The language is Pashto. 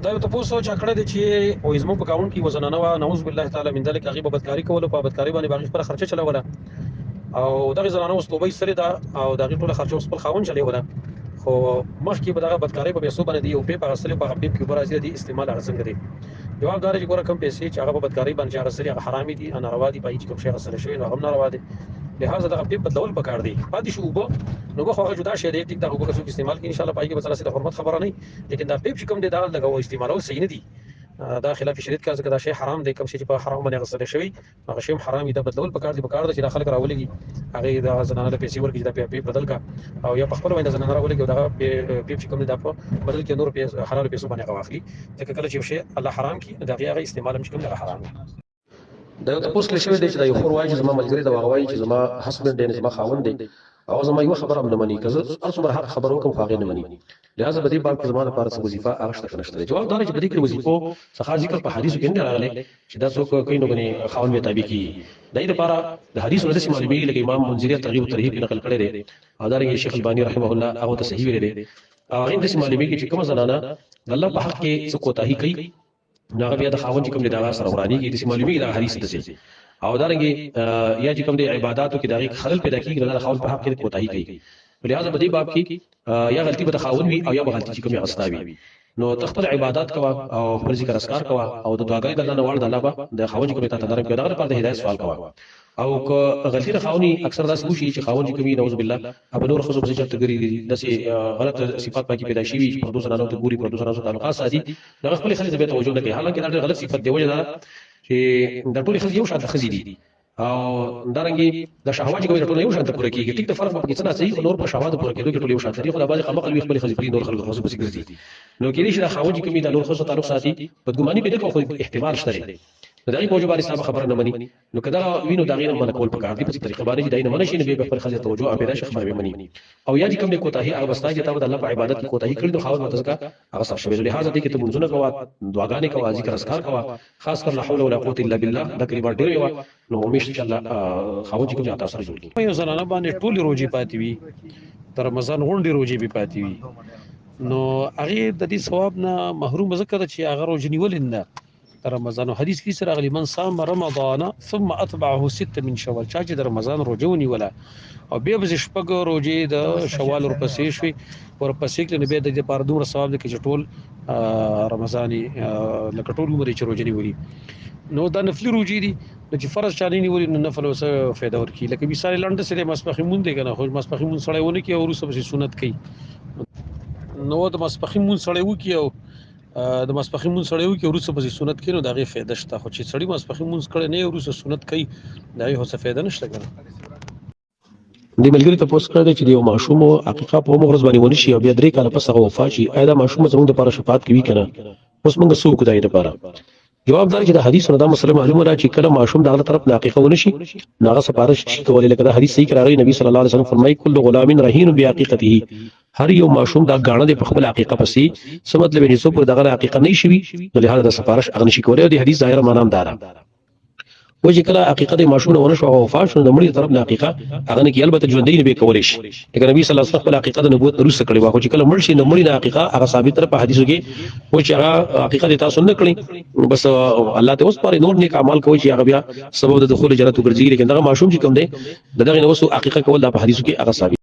دا یو تاسو چې کړه دي چې او زمو په کاون کې وزنانه وا نعوذ بالله تعالی من ذلک هغه په بدکاری کول په بدکاری باندې باغ پر خرچه چلوله او دغه زنانه اوس توبې سره دا او دغه ټول خرچه اوس په خاون چلوله خو مخکې به دغه بدکاری په پیسو باندې دی او په غسل په خپل کې برازي دي استعمال غسل دي جواب دار چې ګوره کم پیسې چې هغه په بدکاری باندې غسل هغه حرامي دي ان روا دي پای چې کوم شی غسل شوی نو هم ناروا دي لہذا دغه په بدلول پکار دی پاتې شو وبو نو خو هغه جدا شی دی ټیک دا وګورئ چې استعمال کې ان شاء الله پای کې بس سره حرمت خبره نه لیکن دا پیپ چې کوم دی دا لګو استعمالو صحیح نه دي دا خلاف شریعت کا ځکه دا شی حرام دی کوم شی چې په حرام باندې غسل شوی هغه شی حرام دی بدلول پکار دی چې دا خلک راولېږي هغه دا زنانه له پیسې ورکړي دا پیپ بدل کا او یا په خپل باندې زنانه راولېږي دا پیپ چې کوم دی دا په بدل کې نور پیسې حلال پیسې باندې غواخلي ځکه کله چې شی الله حرام کی دا هغه استعمال هم کوم دی حرام دا یو تاسو کې شوی دی چې دا یو خور وایي چې زما ملګری دا وایي چې زما هسبند دی زما خاوند دی او زما یو خبره هم نه مني که زه هر څومره حق خبرو کوم خو هغې نه مني لهذا په دې باب کې زما لپاره څه وظیفه هغه شته که نشته دی جواب دا دی چې په دې کې وظیفو څخه ذکر په حدیثو کې نه راغلی چې دا څوک کوي نو غني خاوند به تابع کیږي د دې لپاره د حدیثو داسې معلومیږي لکه امام منذري ترغیب و ترهیب نقل کړی دی او دارنګه شیخ الباني رحمه الله هغه ته صحیح ویلی دی هغه داسې معلومیږي چې کومه زنانه د الله په حق کې څه کوتاهي کوي نو هغه بیا د خاوند چې کوم دی د هغه سره ورانېږي داسې معلومیږي دا حدیث داسې او دارنګه یا چې کوم د عبادتو کې دغه خلل پیدا کیږي د خاوند په حق کې کوتاهي کوي لہذا په دې باب کې یا غلطي به خاوند وي او یا غلطي چې کومه غصناوي نو تخپل عبادت کوا او خپل ذکر اسکار کوا او د دعاګۍ د الله نوړ د الله با د خاوند کومه ته درم پیدا لپاره د هدایت سوال کوا او که غلطي خاوني اکثر داس وشي چې خاوند کومي نعوذ بالله اب نور خصوص چې تګري داسې غلط صفات پاکي پیدا شي په دوه سره ته ګوري په دوه سره تعلقات ساتي د خپل خلک به توجه نه کوي حالانکه دا غلط صفات دی وجه دا چې د ټول خلک یو شان خزي دي او دارنګي د شهوات کوي ټول یو شان پوره کیږي ټیک د فرق په کې څه صحیح نور په شهوات پوره کېدو کې ټول یو شان دي خو د باز خمق وي خپل خزي نور خلک خصوص بس ګرځي نو کې دې چې خاوند کوي د نور خصوص تعلق ساتي بدګماني پیدا کوي احتمال شته دغه موجب باندې صاحب خبره نه مني نو کدا وینو دا غیر من کول پکار دي په طریقه باندې چې داینه منشي نه به خپل خزي توجه پیدا شي خبره مني او یا دې کوم کوتاهي هغه واستای چې تاسو د الله په عبادت کې کوتاهي کړی نو خاوند متزکا هغه صاحب شوی لہذا دې کې ته منځونه کوا دعاګانې کوا ذکر اسکار کوا خاص کر لا حول ولا قوت الا بالله دا کلمه ډېر یو نو همیشه چې الله خاوند کوم ځای تاسو سره جوړي یو زنانه باندې ټولي روزي پاتې وي تر رمضان غونډي روزي به پاتې وي نو هغه د دې ثواب نه محروم ذکر چې هغه روزي نیول نه رمضان حدیث کې سره غلی من صام رمضان ثم اتبعه 6 من شوال چې د رمضان روزونی ولا او بیا به شپږ روزي د شوال ورپسې شوي ورپسې کې نبی د پاره دومره ثواب د کې ټول رمضاني لکه ټول عمر چې روزنی ولي نو دا نفلی روزي دي چې فرض چاني نیولې نو نفل اوسه فایده ورکړي لکه مثال لاندې سره مسبخي مونږ دی کنه خو مسبخي مونږ سره ونه کې او وروسته سنت کوي نو د مسبخي مونږ سره وکي او د مسبخي مون سړیو کې ورسره په سنت کې نو دغه فائدہ شته خو چې سړی مسبخي مون کړي نه ورسره سنت کوي دا یو څه فائدہ نشته کنه د ملګری ته پوسټ کړی چې یو ماشوم حقیقت په مغرض باندې ونشي او بیا درې کاله پس هغه وفات شي اېدا ماشوم زموږ د لپاره شفاعت کوي کنه اوس موږ څه وکړای لپاره جواب دار چې د حدیث نه دا مسله معلومه ده چې کله ماشوم د الله طرف حقیقت ونشي ناغه سپارش شي کولای لکه دا حدیث صحیح کراغی نبی صلی الله علیه وسلم فرمایي کل غلام رهین بعقیقته هر یو ماشوم دا غاڼه د خپل حقیقت پسې څه مطلب یې څو پر دغه حقیقت نه شي نو لهدا د سفارش اغنی شي کولای د حدیث ظاهر معنا هم دارا و چې کله حقیقت ماشوم ونه شو او وفات شو د مړي طرف نه حقیقت اغنی کې البته ژوندۍ نه به کولای شي لکه نبی صلی الله علیه وسلم خپل حقیقت نبوت روسه کړی واخو چې کله مړ شي د مړي نه حقیقت هغه ثابت تر په حدیثو کې و چې هغه حقیقت تاسو نه کړی بس الله ته اوس پر نور نیک اعمال کوي چې هغه بیا سبب د دخول جنت ورځي لیکن دغه ماشوم چې کوم دی دغه نو حقیقت کول د حدیثو کې هغه ثابت